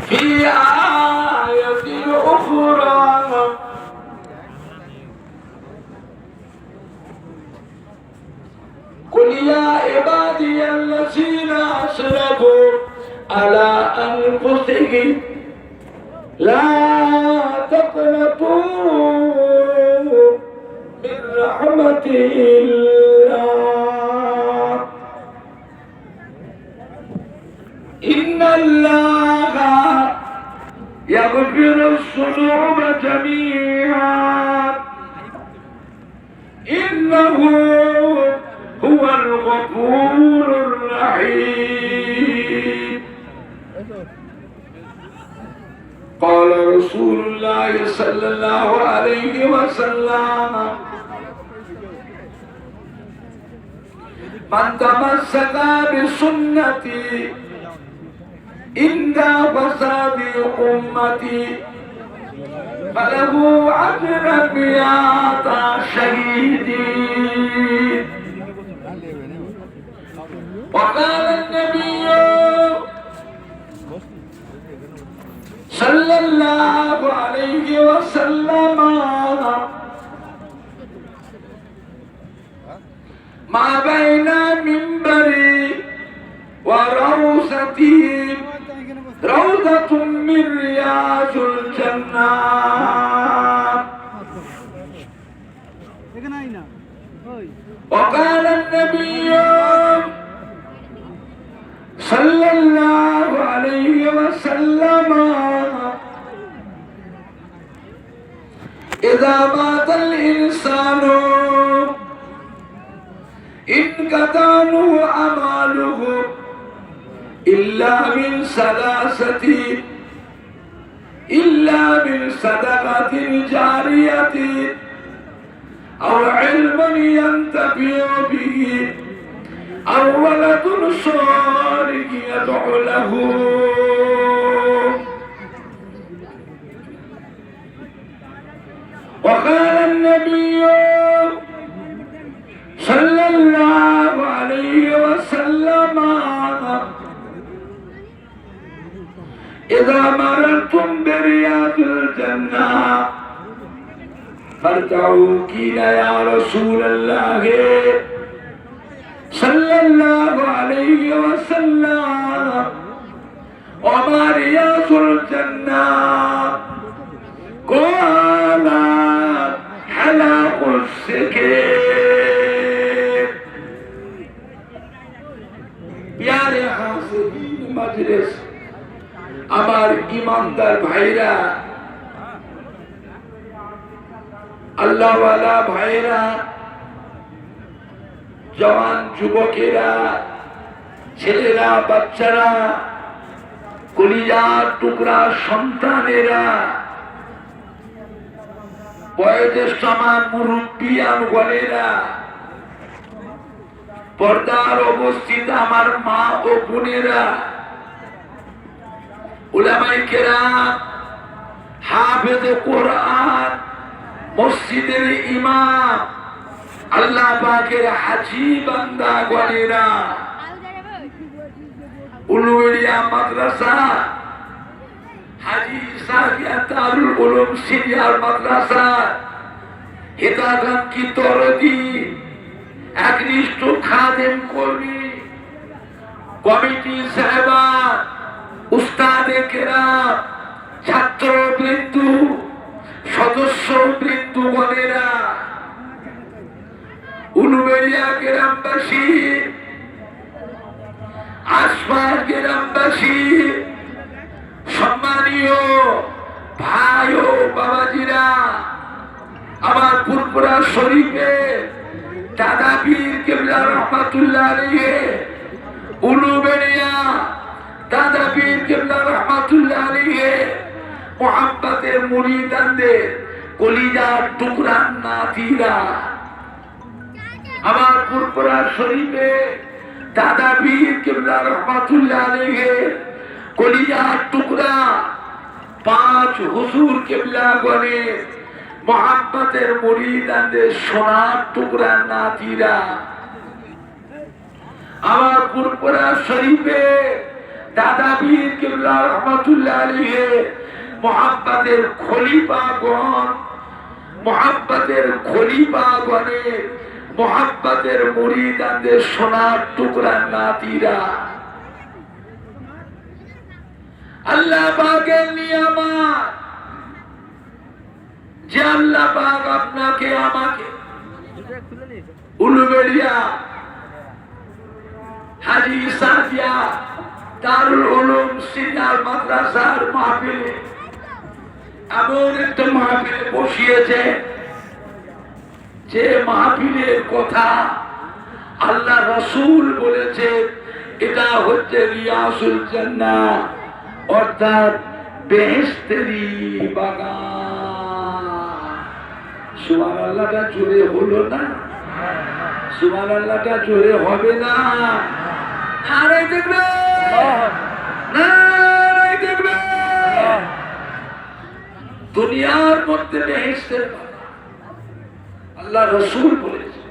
في آية أخرى قل يا عبادي الذين أسرفوا على أنفسهم لا تقنطوا من رحمة الله إن الله يغفر الذنوب جميعا إنه هو الغفور الرحيم قال رسول الله صلى الله عليه وسلم من تمسك بسنتي عند فساد أمتي فله أجر 100 شهيد وقال النبي صلى الله عليه وسلم ما بين منبري وروضتي روضة من رياض الجنة وقال النبي صلى الله عليه وسلم إذا مات الإنسان انقطع عنه أعماله إلا من صدقة جارية أو علم ينتفع به أو ولد صالح يدعو له وقال النبي صلى الله عليه وسلم إذا مررتم برياض الجنة فارتعوا قيل يا رسول الله صلى الله عليه وسلم وما رياض الجنة قال حلق السكين प्यारे हाज़िरीन मजलिस আমার ইমানদার ভাইরা আল্লাহওয়ালা ভাইরা জওয়ান যুবকেরা ছেলেরা বাচ্চারা কলিজার টুকরা সন্তানেরা বয়োজ্যেষ্ঠ আমার মুরব্বিয়ান গলেরা পর্দার অবস্থিত আমার মা ও বোনেরা উলামায়ে কেরাম হাফেজে কোরআন মসজিদের ইমাম আল্লাহ পাকের হাজী বান্দা গণেরা উলুওয়ালিয়া মাদ্রাসা হাজী সাহিয়া দারুল উলুম সিনিয়র মাদ্রাসা হেদায়েতকামী দরদি একনিষ্ঠ খাদেম কর্মী কমিটি সাহেবান উস্তাদে কেরাম ছাত্রবৃন্দ সদস্যবৃন্দ গণেরা উলুবেড়িয়া গ্রামবাসী আশপাশ গ্রামবাসী সম্মানীয় ভাই ও বাবাজিরা আমার পুরপুরা শরীফে দাদা পীর কেবলা রহমাতুল্লাহ আলাইহি উলুবেড়িয়া দাদা পীর কেবলা রহমাতুল্লাহ আলাইহি মুহাব্বতের মুরিদানদের কলিজার টুকরা নাতিরা আমার পুরপুরা শরীফে দাদা পীর কেবলা রহমাতুল্লাহ আলাইহি কলিজার টুকরা 5 হুজুর কেবলা গণে মুহাব্বতের মুরিদানদের সোনার টুকরা নাতিরা আমার পুরপুরা শরীফে দাদা পীর কিবলা রহমাতুল্লাহ আলাইহি মুহাব্বতের খলিফাগণ, মুহাব্বতের খলিফাগণের মুহাব্বতের মুরিদানদের সোনার টুকরা নাতিরা। আল্লাহ পাকের নিয়ামত যে আল্লাহ পাক আপনাকে আমাকে উলুবেড়িয়া হাজি সাদিয়া দারুল উলুম সিনিয়র মাদ্রাসার মাহফিলে এমন একটা মাহফিলে বসিয়েছে যে মাহফিলের কথা আল্লাহ রাসূল বলেছে এটা হচ্ছে রিয়াসুল জান্নাহ, অর্থাৎ বেহেশতেরই বাগান। সুবহানাল্লাহটা জোরে হলো না? সুবহানাল্লাহটা জোরে হবে না? আরে দেখবে না, দেখবে দুনিয়ার মধ্যে বেহেশতের বাগান আল্লাহ রাসূল বলেছে।